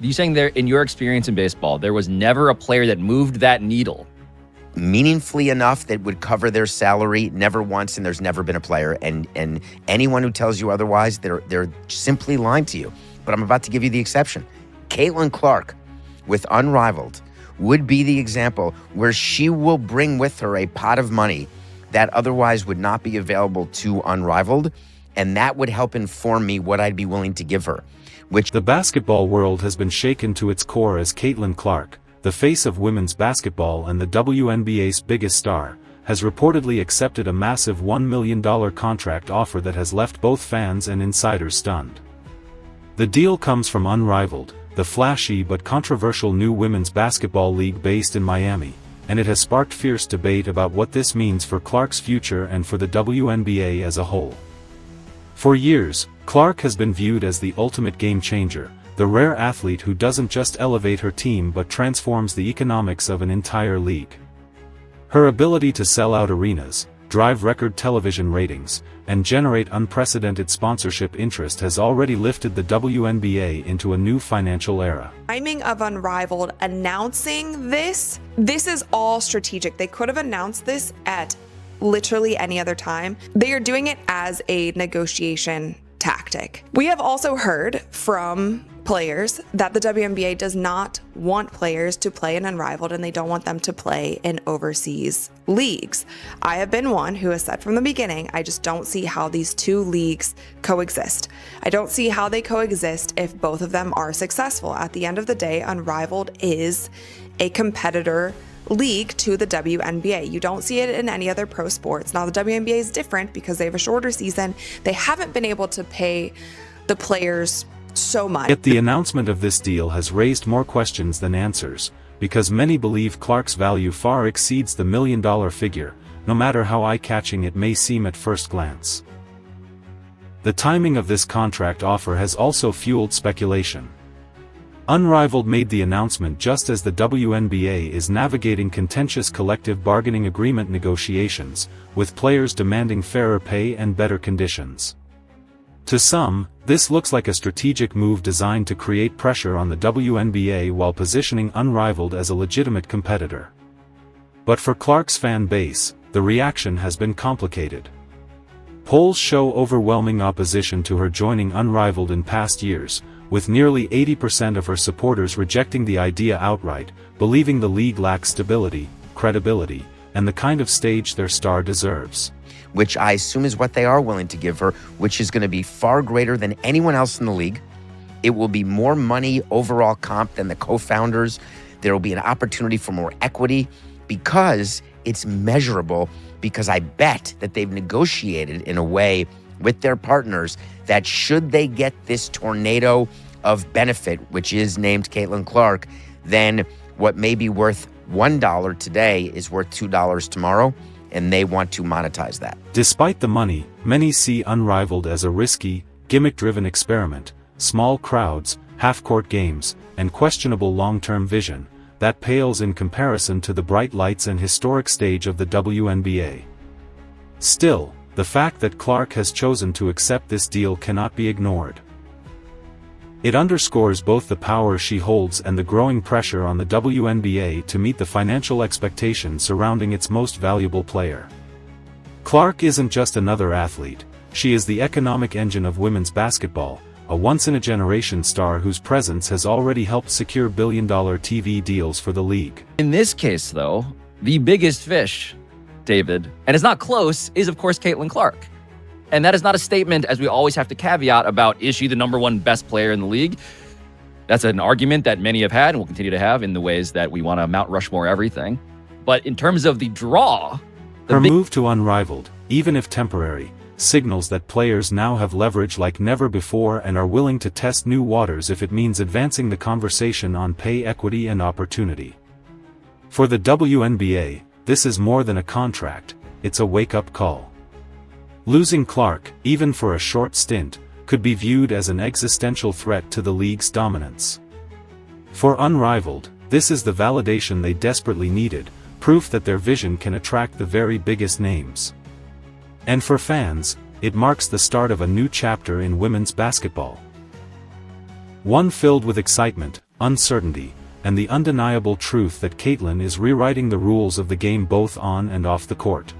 You saying there, in your experience in baseball, there was never a player that moved that needle meaningfully enough that would cover their salary? Never once, and there's never been a player. And anyone who tells you otherwise, they're simply lying to you. But I'm about to give you the exception. Caitlin Clark, with Unrivaled, would be the example where she will bring with her a pot of money that otherwise would not be available to Unrivaled, and that would help inform me what I'd be willing to give her. The basketball world has been shaken to its core as Caitlin Clark, the face of women's basketball and the WNBA's biggest star, has reportedly accepted a massive $1 million contract offer that has left both fans and insiders stunned. The deal comes from Unrivaled, the flashy but controversial new women's basketball league based in Miami, and it has sparked fierce debate about what this means for Clark's future and for the WNBA as a whole. For years, Clark has been viewed as the ultimate game changer, the rare athlete who doesn't just elevate her team but transforms the economics of an entire league. Her ability to sell out arenas, drive record television ratings, and generate unprecedented sponsorship interest has already lifted the WNBA into a new financial era. Timing of Unrivaled announcing this is all strategic. They could have announced this at literally any other time. They are doing it as a negotiation tactic. We have also heard from players that the WNBA does not want players to play in Unrivaled, and they don't want them to play in overseas leagues. I have been one who has said from the beginning, I just don't see how these two leagues coexist. I don't see how they coexist if both of them are successful. At the end of the day, Unrivaled is a competitor league to the WNBA. You don't see it in any other pro sports. Now, the WNBA is different because they have a shorter season. They haven't been able to pay the players so much. Yet the announcement of this deal has raised more questions than answers, because many believe Clark's value far exceeds the $1 million figure, no matter how eye-catching it may seem at first glance. The timing of this contract offer has also fueled speculation. Unrivaled made the announcement just as the WNBA is navigating contentious collective bargaining agreement negotiations, with players demanding fairer pay and better conditions. To some, this looks like a strategic move designed to create pressure on the WNBA while positioning Unrivaled as a legitimate competitor. But for Clark's fan base, the reaction has been complicated. Polls show overwhelming opposition to her joining Unrivaled in past years, with nearly 80% of her supporters rejecting the idea outright, believing the league lacks stability, credibility, and the kind of stage their star deserves. Which I assume is what they are willing to give her, which is going to be far greater than anyone else in the league. It will be more money overall comp than the co-founders. There will be an opportunity for more equity because it's measurable, because I bet that they've negotiated in a way with their partners that should they get this tornado of benefit, which is named Caitlin Clark, then what may be worth $1 today is worth $2 tomorrow, and they want to monetize that. Despite the money, many see Unrivaled as a risky, gimmick-driven experiment, small crowds, half-court games, and questionable long-term vision that pales in comparison to the bright lights and historic stage of the WNBA. Still, the fact that Clark has chosen to accept this deal cannot be ignored. It underscores both the power she holds and the growing pressure on the WNBA to meet the financial expectations surrounding its most valuable player. Clark isn't just another athlete, she is the economic engine of women's basketball, a once-in-a-generation star whose presence has already helped secure billion-dollar TV deals for the league. In this case, though, the biggest fish, David, and it's not close, is of course Caitlin Clark. And that is not a statement, as we always have to caveat, about is she the #1 best player in the league? That's an argument that many have had and will continue to have in the ways that we want to Mount Rushmore everything. But in terms of the draw, her move to Unrivaled, even if temporary, signals that players now have leverage like never before and are willing to test new waters if it means advancing the conversation on pay equity and opportunity. For the WNBA, this is more than a contract, it's a wake-up call. Losing Clark, even for a short stint, could be viewed as an existential threat to the league's dominance. For Unrivaled, this is the validation they desperately needed, proof that their vision can attract the very biggest names. And for fans, it marks the start of a new chapter in women's basketball. One filled with excitement, uncertainty, and the undeniable truth that Caitlyn is rewriting the rules of the game both on and off the court.